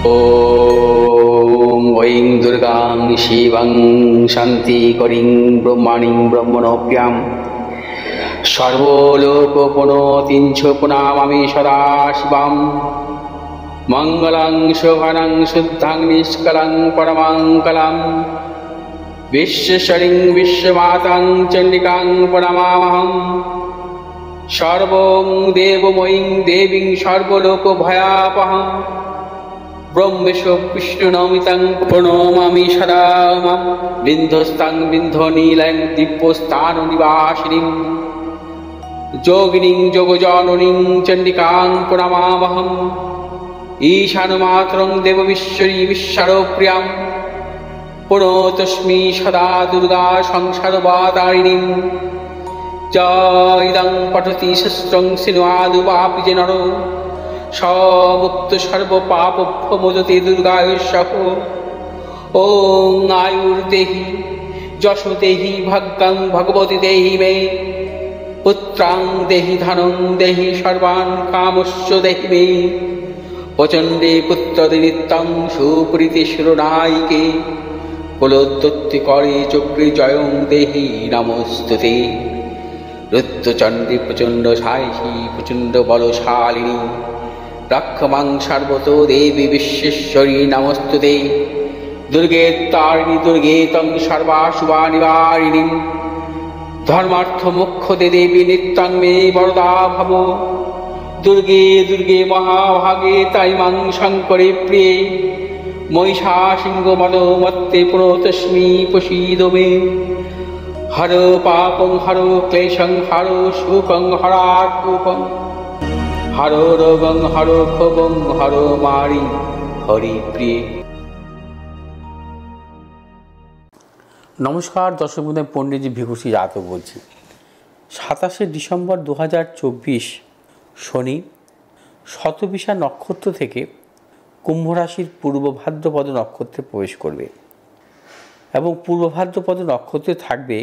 ॐ ऐं दुर्गां शिवं शान्तिकरीं ब्रह्मणीं ब्रह्मणोऽप्यां सर्वलोकपुनोतीं च पुनामामि सदा शिवां मङ्गलं शोभनं शुद्धं निष्कलं परमङ्गलं विश्वेश्वरीं विश्वमातां चण्डिकां प्रणमामहं सर्वं देवमयीं देवीं सर्वलोकभयापहं ब्रह्मेश विष्णुनमितं प्रणमामि सदा मां बिन्धस्तां बिन्धनीलयं दिव्यस्थाननिवासिनीं योगिनीं योगजननीं चण्डिकां प्रणमामहं ईशानमातरं देवमीश्वरी विश्वप्रियां प्रणतोऽस्मि सदा दुर्गा संसारवातारिणीं इदं पठति शस्त्रं सिन्वादुवापि च नरो मुक्त सर्वपापभ्यो मोचते दुर्गायुष्यः। ॐ आयुर्देहि यशो देहि भाग्यं भगवती देहि मे पुत्रां देहि धनं देहि सर्वान् कामश्च देहि मे प्रचण्डे पुत्रदे नित्यं सुप्रीति शिरोनायिके कुलोत्पत्तिकरे चक्रे जयं देहि नमोस्तुते। रुद्रचण्डी प्रचण्ड सायिषी प्रचण्ड बलशालिनी रक्षमां सर्वतो देवी विश्वेश्वरी नमोस्तुते। दुर्गे तारिणी दुर्गे तं सर्वाशुभानिवारिणीं धर्मार्थमोक्षदे देवी नित्यं मे वरदा भव। दुर्गे दुर्गे महाभागे ताइमां शङ्करे प्रिये महिषासिंहमदोमत्ते प्रणतोऽस्मि प्रसीद मे। हरो पापं हरो क्लेशं हरो शोकं हरात्मकं हरो रोगं हरो क्षोभं हरो मारि हरिप्रिये। নমস্কার দর্শক বন্ধু, পণ্ডিতজি ভিঘুষী যাদব বলছি। 27শে ডিসেম্বর 2024 শনি শতবিশা নক্ষত্র থেকে কুম্ভ রাশির পূর্ব ভাদ্রপদ নক্ষত্রে প্রবেশ করবে এবং পূর্ব ভাদ্রপদ নক্ষত্রে থাকবে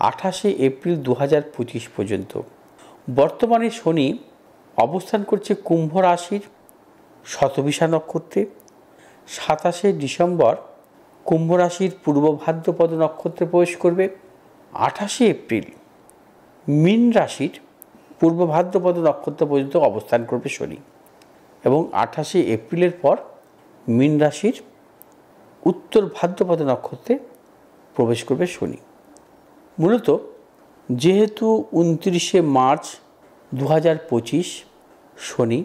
28শে এপ্রিল 2025 পর্যন্ত। বর্তমানে শনি অবস্থান করছে কুম্ভ রাশির শতবিশা নক্ষত্রে। 27শে ডিসেম্বর কুম্ভ রাশির পূর্ব ভাদ্রপদ নক্ষত্রে প্রবেশ করবে। 28শে এপ্রিল মীন রাশির পূর্ব ভাদ্রপদ নক্ষত্র পর্যন্ত অবস্থান করবে শনি এবং 28শে এপ্রিলের পর মীন রাশির উত্তর ভাদ্রপদ নক্ষত্রে প্রবেশ করবে শনি। মূলত যেহেতু 29শে মার্চ 2025 শনি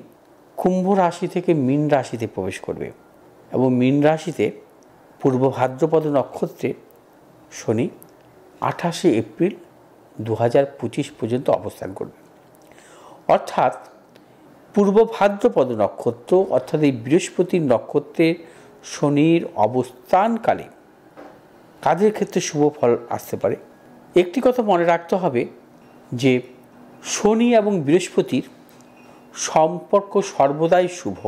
কুম্ভ রাশি থেকে মীন রাশিতে প্রবেশ করবে এবং মীন রাশিতে পূর্ব ভাদ্রপদ নক্ষত্রে শনি 28শে এপ্রিল 2025 পর্যন্ত অবস্থান করবে। অর্থাৎ পূর্ব ভাদ্রপদ নক্ষত্র অর্থাৎ এই বৃহস্পতির নক্ষত্রে শনির অবস্থানকালে কাজের ক্ষেত্রে শুভ ফল আসতে পারে। একটি কথা মনে রাখতে হবে যে শনি এবং বৃহস্পতির সম্পর্ক সর্বদাই শুভ।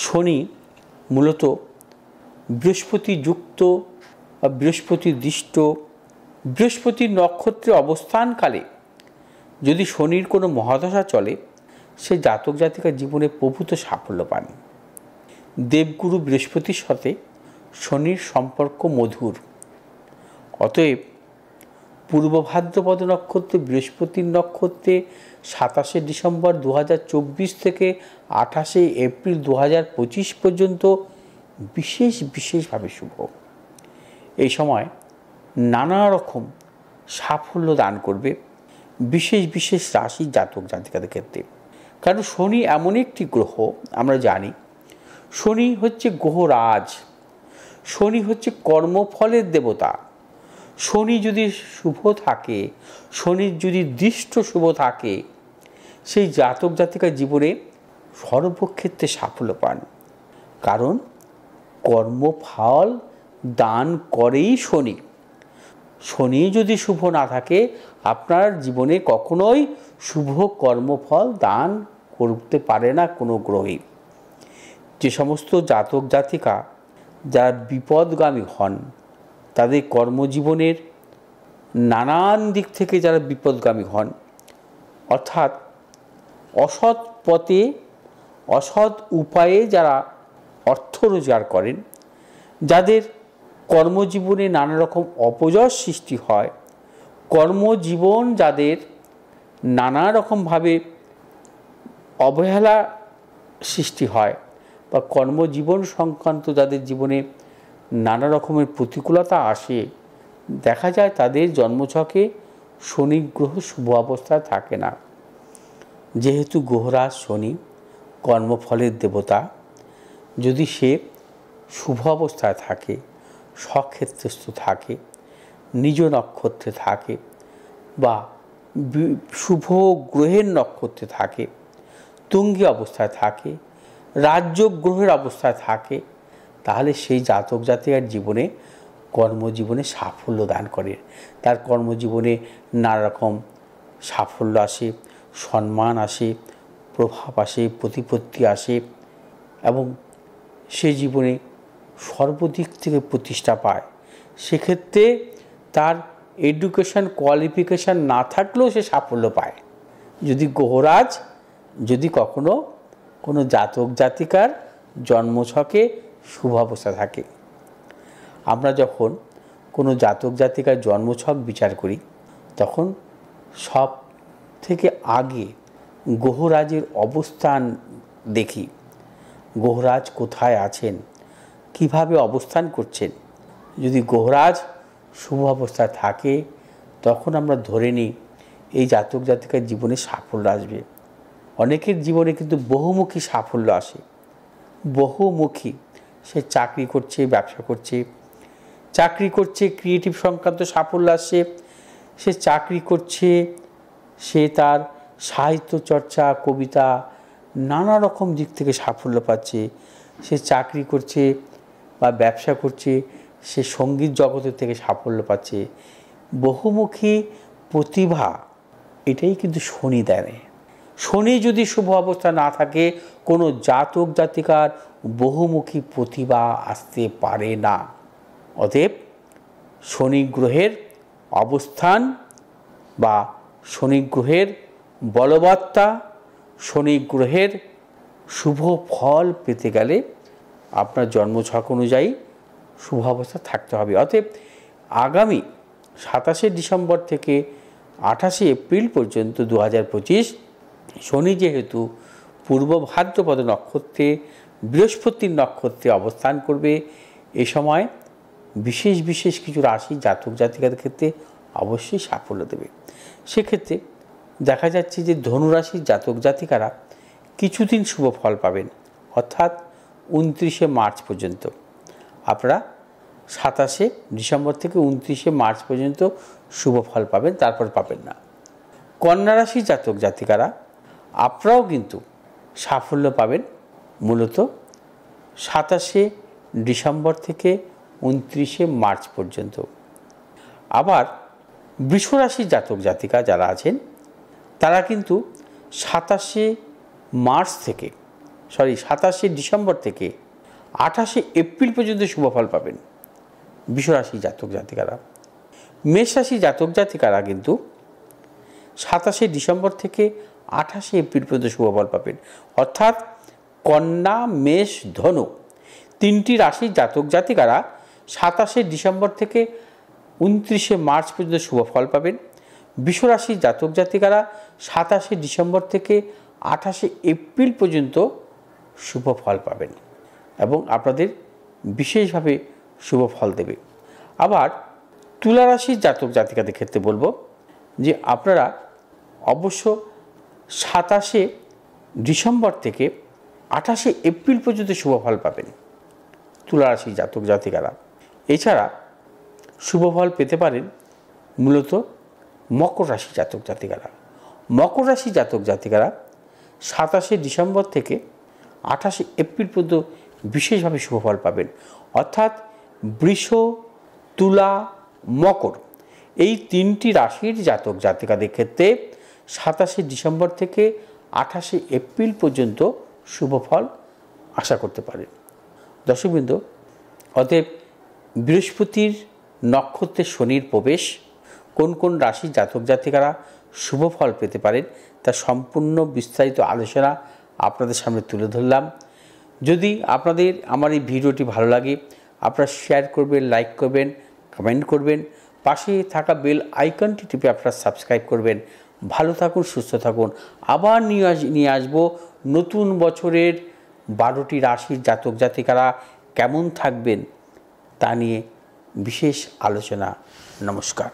শনি মূলত বৃহস্পতি যুক্ত বা বৃহস্পতি দৃষ্ট বৃহস্পতির নক্ষত্রে অবস্থানকালে যদি শনির কোনো মহাদশা চলে সে জাতক জাতিকার জীবনে প্রভূত সাফল্য পান। দেবগুরু বৃহস্পতির সাথে শনির সম্পর্ক মধুর। অতএব পূর্ব ভাদ্রপদ নক্ষত্রে বৃহস্পতির নক্ষত্রে 27শে ডিসেম্বর 2024 থেকে 28শে এপ্রিল 2025 পর্যন্ত বিশেষভাবে শুভ। এই সময় নানা রকম সাফল্য দান করবে বিশেষ রাশি জাতক জাতিকাদের ক্ষেত্রে। কারণ শনি এমন একটি গ্রহ, আমরা জানি শনি হচ্ছে গ্রহরাজ, শনি হচ্ছে কর্মফলের দেবতা। শনি যদি শুভ থাকে, শনির যদি দৃষ্ট শুভ থাকে, সেই জাতক জাতিকার জীবনে সর্বক্ষেত্রে সাফল্য পান। কারণ কর্মফল দান করেই শনি। শনি যদি শুভ না থাকে আপনার জীবনে কখনোই শুভ কর্মফল দান করতে পারে না কোনো গ্রহই। যে সমস্ত জাতক জাতিকা যারা বিপদগামী হন, তাদের কর্মজীবনের নানান দিক থেকে যারা বিপদগামী হন, অর্থাৎ অসৎ পথে অসৎ উপায়ে যারা অর্থ রোজগার করেন, যাদের কর্মজীবনে নানা রকম অপজয় সৃষ্টি হয়, কর্মজীবন যাদের নানা রকমভাবে অবহেলা সৃষ্টি হয়, বা কর্মজীবন সংক্রান্ত যাদের জীবনে নানা রকমের প্রতিকূলতা আসে, দেখা যায় তাদের জন্মছকে শনি গ্রহ শুভ অবস্থায় থাকে না। যেহেতু গ্রহরাজ শনি কর্মফলের দেবতা, যদি সে শুভ অবস্থায় থাকে, স্বক্ষেত্রস্থ থাকে, নিজ নক্ষত্রে থাকে, বা শুভ গ্রহের নক্ষত্রে থাকে, তুঙ্গী অবস্থায় থাকে, রাজ্য গ্রহের অবস্থায় থাকে, তাহলে সেই জাতক জাতিকার জীবনে কর্মজীবনে সাফল্য দান করে। তার কর্মজীবনে নানা রকম সাফল্য আসে, সম্মান আসে, প্রভাব আসে, প্রতিপত্তি আসে, এবং সে জীবনে সর্বদিক থেকে প্রতিষ্ঠা পায়। সেক্ষেত্রে তার এডুকেশন কোয়ালিফিকেশান না থাকলেও সে সাফল্য পায়। যদি গ্রহরাজ যদি কখনো কোনো জাতক জাতিকার জন্মছকে শুভ অবস্থা থাকে, আমরা যখন কোনো জাতক জাতিকার জন্মছক বিচার করি, তখন সব থেকে আগে গ্রহরাজের অবস্থান দেখি। গ্রহরাজ কোথায় আছেন, কিভাবে অবস্থান করছেন। যদি গ্রহরাজ শুভ অবস্থায় থাকে, তখন আমরা ধরে নিই এই জাতক জাতিকার জীবনে সাফল্য আসবে। অনেকের জীবনে কিন্তু বহুমুখী সাফল্য আসে। বহুমুখী, সে চাকরি করছে, ব্যবসা করছে, চাকরি করছে, ক্রিয়েটিভ সংক্রান্ত সাফল্য আসছে। সে চাকরি করছে, সে তার সাহিত্য চর্চা, কবিতা, নানা রকম দিক থেকে সাফল্য পাচ্ছে। সে চাকরি করছে বা ব্যবসা করছে, সে সঙ্গীত জগতের থেকে সাফল্য পাচ্ছে। বহুমুখী প্রতিভা, এটাই কিন্তু শনি দেয়। শনি যদি শুভ অবস্থা না থাকে, কোনো জাতক জাতিকার বহুমুখী প্রতিভা আসতে পারে না। অতএব শনি গ্রহের অবস্থান বা শনি গ্রহের বলবত্তা, শনি গ্রহের শুভ ফল পেতে গেলে আপনার জন্মছক অনুযায়ী শুভ অবস্থা থাকতে হবে। অতএব আগামী 27শে ডিসেম্বর থেকে 28শে এপ্রিল পর্যন্ত 2025 শনি যেহেতু পূর্ব ভাদ্রপদ নক্ষত্রে বৃহস্পতির নক্ষত্রে অবস্থান করবে, এ সময় বিশেষ বিশেষ কিছু রাশি জাতক জাতিকাদের ক্ষেত্রে অবশ্যই সাফল্য দেবে। সেক্ষেত্রে দেখা যাচ্ছে যে ধনুরাশির জাতক জাতিকারা কিছুদিন শুভ ফল পাবেন, অর্থাৎ 29শে মার্চ পর্যন্ত। আপনারা 27শে ডিসেম্বর থেকে 29শে মার্চ পর্যন্ত শুভ ফল পাবেন, তারপর পাবেন না। কন্যা রাশির জাতক জাতিকারা আপনারাও কিন্তু সাফল্য পাবেন মূলত 27শে ডিসেম্বর থেকে 29শে মার্চ পর্যন্ত। আবার বৃষ রাশির জাতক জাতিকা যারা আছেন, তারা কিন্তু 27শে ডিসেম্বর থেকে 28শে এপ্রিল পর্যন্ত শুভ ফল পাবেন বৃষ রাশির জাতক জাতিকারা। মেষ রাশির জাতক জাতিকারা কিন্তু 27শে ডিসেম্বর থেকে 28শে এপ্রিল পর্যন্ত শুভ ফল পাবেন। অর্থাৎ কন্যা, মেষ, ধনু তিনটি রাশির জাতক জাতিকারা 27শে ডিসেম্বর থেকে 29শে মার্চ পর্যন্ত শুভ ফল পাবেন। বৃষ রাশির জাতক জাতিকারা 27শে ডিসেম্বর থেকে 28শে এপ্রিল পর্যন্ত শুভ ফল পাবেন এবং আপনাদের বিশেষভাবে শুভ ফল দেবে। আবার তুলা রাশির জাতক জাতিকাদের ক্ষেত্রে বলবো যে আপনারা অবশ্য 27শে ডিসেম্বর থেকে 28শে এপ্রিল পর্যন্ত শুভ ফল পাবেন তুলা রাশির জাতক জাতিকারা। এছাড়া শুভ ফল পেতে পারেন মূলত মকর রাশি জাতক জাতিকারা। মকর রাশি জাতক জাতিকারা 27শে ডিসেম্বর থেকে 28শে এপ্রিল পর্যন্ত বিশেষভাবে শুভ ফল পাবেন। অর্থাৎ বৃষ, তুলা, মকর এই তিনটি রাশির জাতক জাতিকাদের ক্ষেত্রে 27শে ডিসেম্বর থেকে 28শে এপ্রিল পর্যন্ত শুভ ফল আশা করতে পারেন। দর্শকবৃন্দ, অতএব বৃহস্পতির নক্ষত্রে শনির প্রবেশ কোন কোন রাশির জাতক জাতিকারা শুভ ফল পেতে পারেন, তার সম্পূর্ণ বিস্তারিত আলোচনা আপনাদের সামনে তুলে ধরলাম। যদি আপনাদের আমার এই ভিডিওটি ভালো লাগে আপনারা শেয়ার করবেন, লাইক করবেন, কমেন্ট করবেন, পাশে থাকা বেল আইকনটি টিপে আপনারা সাবস্ক্রাইব করবেন। ভালো থাকুন, সুস্থ থাকুন। আবার নিয়ে আসবো নতুন বছরের 12টি রাশির জাতক জাতিকারা কেমন থাকবেন তা নিয়ে বিশেষ আলোচনা। নমস্কার।